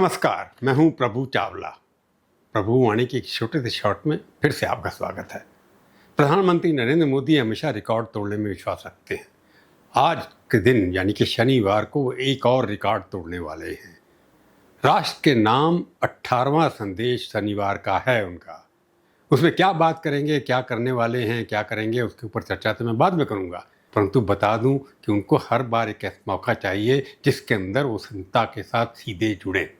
नमस्कार, मैं हूं प्रभु चावला। प्रभु वाणी के एक छोटे से शॉर्ट में फिर से आपका स्वागत है। प्रधानमंत्री नरेंद्र मोदी हमेशा रिकॉर्ड तोड़ने में विश्वास रखते हैं। आज के दिन यानी कि शनिवार को एक और रिकॉर्ड तोड़ने वाले हैं। राष्ट्र के नाम 18वां संदेश शनिवार का है उनका। उसमें क्या बात करेंगे, क्या करने वाले हैं, क्या करेंगे, उसके ऊपर चर्चा तो मैं बाद में करूंगा, परंतु बता दूं कि उनको हर बार एक ऐसा मौका चाहिए जिसके अंदर वो जनता के साथ सीधे जुड़े।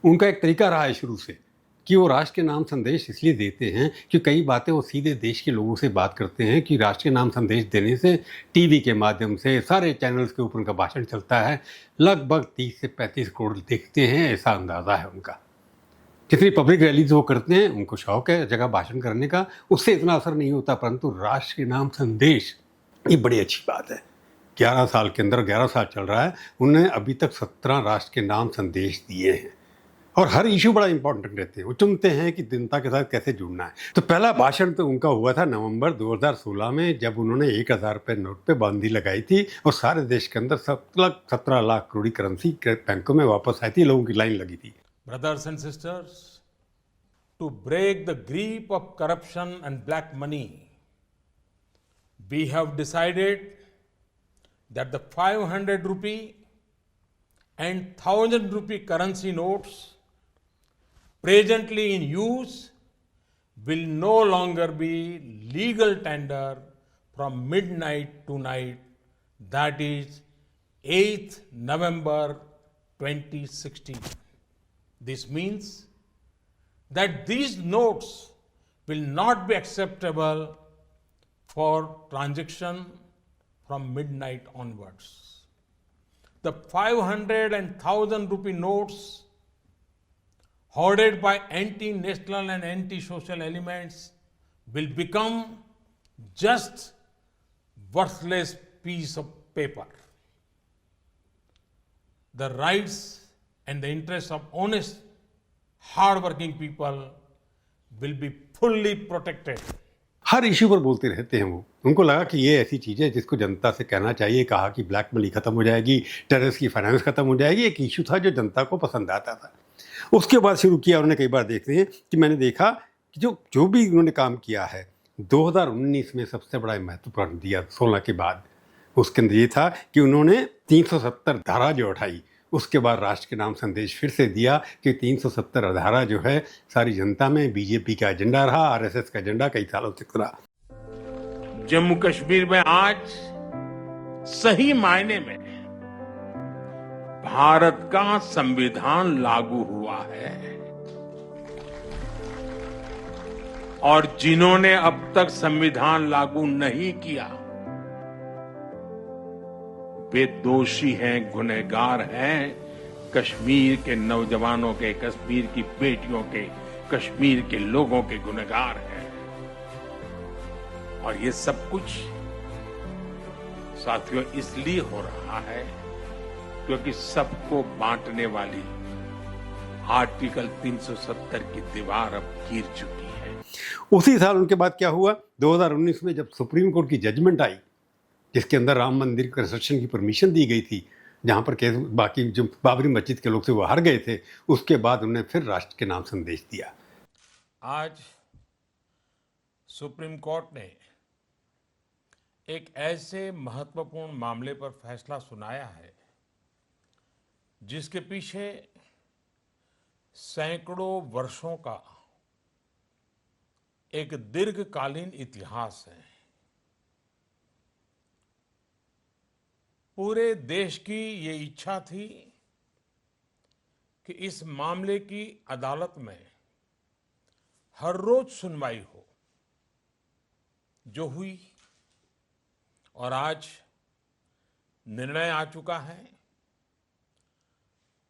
उनका एक तरीका रहा है शुरू से कि वो राष्ट्र के नाम संदेश इसलिए देते हैं कि कई बातें वो सीधे देश के लोगों से बात करते हैं कि राष्ट्र के नाम संदेश देने से टीवी के माध्यम से सारे चैनल्स के ऊपर उनका भाषण चलता है। लगभग 30 से 35 करोड़ देखते हैं, ऐसा अंदाज़ा है उनका। जितनी पब्लिक रैलीज वो करते हैं, उनको शौक है जगह भाषण करने का, उससे इतना असर नहीं होता, परंतु राष्ट्र के नाम संदेश ये बड़ी अच्छी बात है। 11 साल के अंदर 11 साल चल रहा है, उन्होंने अभी तक 17 राष्ट्र के नाम संदेश दिए हैं और हर इशू बड़ा इंपॉर्टेंट रहते हैं। वो चुनते हैं कि जनता के साथ कैसे जुड़ना है। तो पहला भाषण तो उनका हुआ था नवंबर 2016 में, जब उन्होंने 1000 रुपये नोट पे बंदी लगाई थी और सारे देश के अंदर 17 लाख करोड़ करेंसी बैंकों में वापस आई थी, लोगों की लाइन लगी थी। Brothers and sisters, to break the grip of corruption and black money, we have decided that the 500 rupee and 1000 rupee currency notes presently in use will no longer be legal tender from midnight tonight, that is 8th November 2016. This means that these notes will not be acceptable for transaction from midnight onwards. The 500 and 1000 rupee notes hoarded by anti-national and anti-social elements will become just worthless piece of paper. The rights and the interests of honest, hard-working people will be fully protected. Her issue पर बोलते रहते हैं वो। उनको लगा कि ये ऐसी चीज़ है जिसको जनता से कहना चाहिए। कहा कि ब्लैक मनी खत्म हो जाएगी, टेररिस्ट की फाइनेंस खत्म हो जाएगी। एक इशू था जो जनता को पसंद आता था। उसके बाद शुरू किया उन्होंने। कई बार देखते हैं कि मैंने देखा कि जो भी उन्होंने काम किया है 2019 में सबसे बड़ा महत्वपूर्ण दिया 16 के बाद, उसके अंदर ये था कि उन्होंने 370 धारा जो उठाई, उसके बाद राष्ट्र के नाम संदेश फिर से दिया कि 370 धारा जो है सारी जनता में बीजेपी का एजेंडा रहा, आरएसएस का एजेंडा कई सालों तक रहा। जम्मू कश्मीर में आज सही मायने में भारत का संविधान लागू हुआ है और जिन्होंने अब तक संविधान लागू नहीं किया वे दोषी हैं, गुनहगार हैं। कश्मीर के नौजवानों के, कश्मीर की बेटियों के, कश्मीर के लोगों के गुनहगार हैं। और ये सब कुछ साथियों इसलिए हो रहा है क्योंकि सबको बांटने वाली आर्टिकल 370 की दीवार अब गिर चुकी है। उसी साल उनके बाद क्या हुआ, 2019 में जब सुप्रीम कोर्ट की जजमेंट आई जिसके अंदर राम मंदिर कंस्ट्रक्शन की परमिशन दी गई थी, जहां पर केस बाकी जो बाबरी मस्जिद के लोग थे वो हार गए थे, उसके बाद उन्होंने फिर राष्ट्र के नाम संदेश दिया। आज सुप्रीम कोर्ट ने एक ऐसे महत्वपूर्ण मामले पर फैसला सुनाया है जिसके पीछे सैकड़ों वर्षों का एक दीर्घकालीन इतिहास है। पूरे देश की ये इच्छा थी कि इस मामले की अदालत में हर रोज सुनवाई हो, जो हुई और आज निर्णय आ चुका है।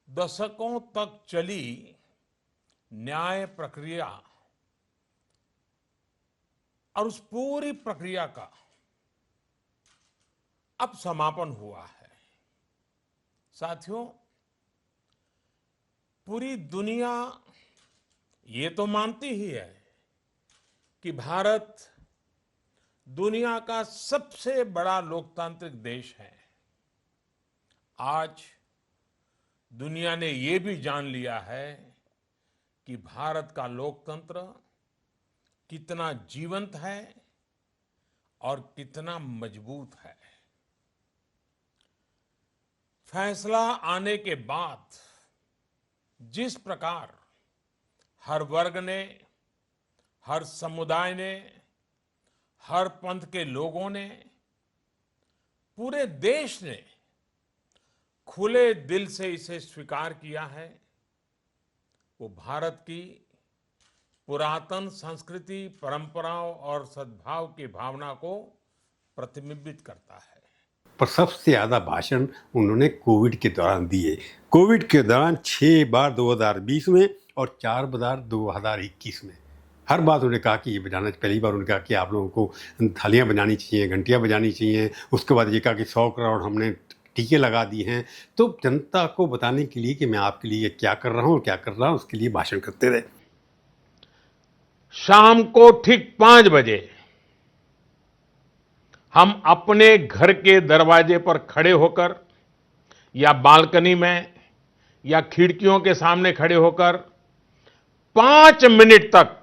दशकों तक चली न्याय प्रक्रिया और उस पूरी प्रक्रिया का अब समापन हुआ है। साथियों, पूरी दुनिया ये तो मानती ही है कि भारत दुनिया का सबसे बड़ा लोकतांत्रिक देश है। आज दुनिया ने ये भी जान लिया है कि भारत का लोकतंत्र कितना जीवंत है और कितना मजबूत है। फैसला आने के बाद जिस प्रकार हर वर्ग ने, हर समुदाय ने, हर पंथ के लोगों ने, पूरे देश ने खुले दिल से इसे स्वीकार किया है, वो भारत की पुरातन संस्कृति, परंपराओं और सद्भाव की भावना को प्रतिबिंबित करता है। पर सबसे ज़्यादा भाषण उन्होंने कोविड के दौरान दिए। कोविड के दौरान 6 बार 2020 में और 4 बार 2021 में। हर बात उन्होंने कहा कि ये बजाना, पहली बार उन्होंने कहा कि आप लोगों को थालियां बजानी चाहिए, घंटियां बजानी चाहिए। उसके बाद ये कहा कि 100 करोड़ हमने टीके लगा दिए हैं। तो जनता को बताने के लिए कि मैं आपके लिए क्या कर रहा हूँ और क्या कर रहा हूँ, उसके लिए भाषण करते रहे। शाम को ठीक 5 बजे हम अपने घर के दरवाजे पर खड़े होकर या बालकनी में या खिड़कियों के सामने खड़े होकर 5 मिनट तक,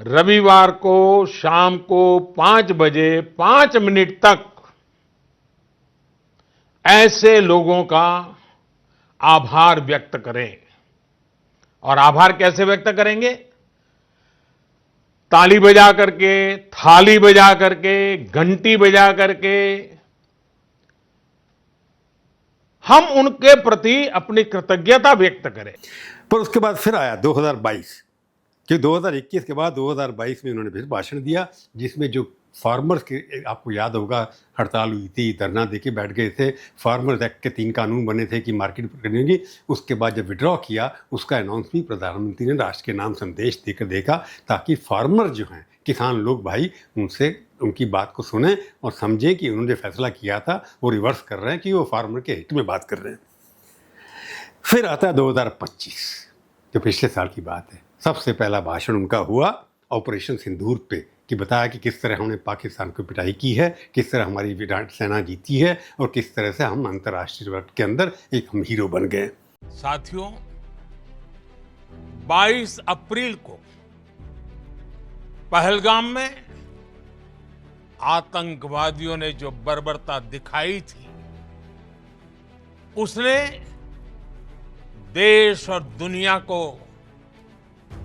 रविवार को शाम को 5 बजे 5 मिनट तक ऐसे लोगों का आभार व्यक्त करें। और आभार कैसे व्यक्त करेंगे? ताली बजा करके, थाली बजा करके, घंटी बजा करके हम उनके प्रति अपनी कृतज्ञता व्यक्त करें। पर उसके बाद फिर आया 2022, कि 2021 के बाद 2022 में उन्होंने फिर भाषण दिया, जिसमें जो फार्मर्स के, आपको याद होगा, हड़ताल हुई थी, धरना देके बैठ गए थे। फार्मर्स एक्ट के 3 कानून बने थे कि मार्केट करनी होगी। उसके बाद जब विड्रॉ किया, उसका अनाउंस भी प्रधानमंत्री ने राष्ट्र के नाम संदेश देकर देखा, ताकि फार्मर जो हैं, किसान लोग भाई, उनसे उनकी बात को सुने और समझें कि उन्होंने जो फैसला किया था वो रिवर्स कर रहे हैं, कि वो फार्मर के हित में बात कर रहे हैं। फिर आता है 2025, जो पिछले साल की बात है। सबसे पहला भाषण उनका हुआ ऑपरेशन सिंदूर पे, कि बताया कि किस तरह हमने पाकिस्तान को पिटाई की है, किस तरह हमारी विराट सेना जीती है और किस तरह से हम अंतर्राष्ट्रीय वर्ग के अंदर एक हम हीरो बन गए। साथियों, 22 अप्रैल को पहलगाम में आतंकवादियों ने जो बर्बरता दिखाई थी, उसने देश और दुनिया को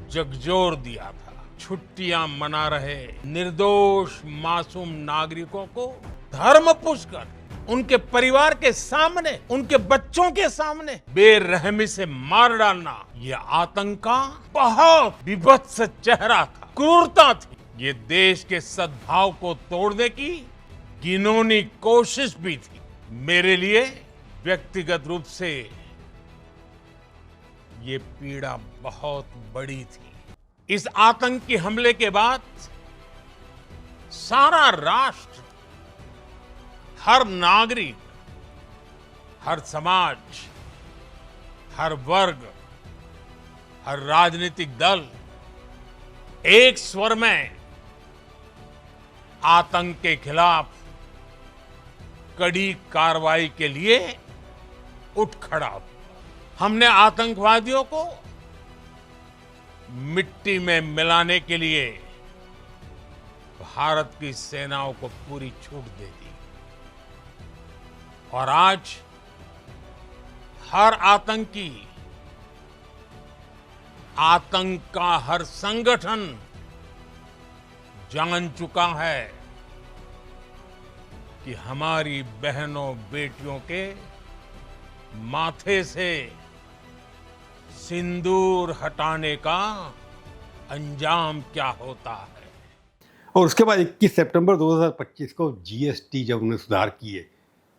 झकझोर दिया था। छुट्टियां मना रहे निर्दोष मासूम नागरिकों को धर्म पुष्कर उनके परिवार के सामने, उनके बच्चों के सामने बेरहमी से मार डालना, यह आतंक का बहुत विभत्स चेहरा था, क्रूरता थी। ये देश के सद्भाव को तोड़ने की घिनौनी कोशिश भी थी। मेरे लिए व्यक्तिगत रूप से ये पीड़ा बहुत बड़ी थी। इस आतंकी हमले के बाद सारा राष्ट्र, हर नागरिक, हर समाज, हर वर्ग, हर राजनीतिक दल एक स्वर में आतंक के खिलाफ कड़ी कार्रवाई के लिए उठ खड़ा हुआ। हमने आतंकवादियों को मिट्टी में मिलाने के लिए भारत की सेनाओं को पूरी छूट दे दी और आज हर आतंकी, आतंक का हर संगठन जान चुका है कि हमारी बहनों बेटियों के माथे से सिंदूर हटाने का अंजाम क्या होता है। और उसके बाद 21 सितंबर 2025 को जीएसटी जब उन्होंने सुधार किए,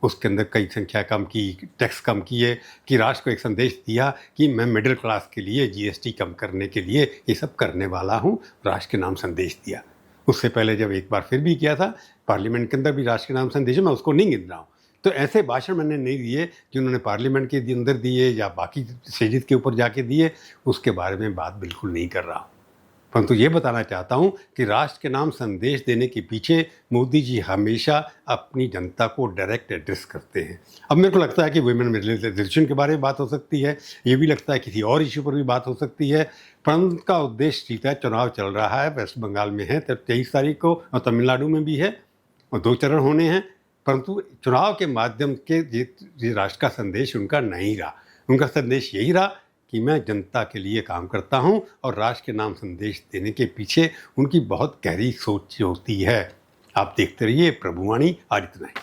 उसके अंदर कई संख्या कम की, टैक्स कम किए, कि राष्ट्र को एक संदेश दिया कि मैं मिडिल क्लास के लिए जीएसटी कम करने के लिए ये सब करने वाला हूँ, राष्ट्र के नाम संदेश दिया। उससे पहले जब एक बार फिर भी किया था पार्लियामेंट के अंदर भी राष्ट्र के नाम संदेश, मैं उसको नहीं गिन रहा हूँ। तो ऐसे भाषण मैंने नहीं दिए कि उन्होंने पार्लियामेंट के अंदर दिए या बाकी स्टेजेस के ऊपर जाके दिए, उसके बारे में बात बिल्कुल नहीं कर रहा हूँ। परंतु ये बताना चाहता हूँ कि राष्ट्र के नाम संदेश देने के पीछे मोदी जी हमेशा अपनी जनता को डायरेक्ट एड्रेस करते हैं। अब मेरे को लगता है कि वुमेन रिजर्वेशन के बारे में बात हो सकती है, ये भी लगता है किसी और इशू पर भी बात हो सकती है, परंतु उनका उद्देश्य ठीक है। चुनाव चल रहा है, वेस्ट बंगाल में है 23 तारीख को और तमिलनाडु में भी है और 2 चरण होने हैं, परंतु चुनाव के माध्यम के ये राष्ट्र का संदेश उनका नहीं रहा। उनका संदेश यही रहा कि मैं जनता के लिए काम करता हूं और राष्ट्र के नाम संदेश देने के पीछे उनकी बहुत गहरी सोच होती है। आप देखते रहिए प्रभुवाणी आज इतना ही।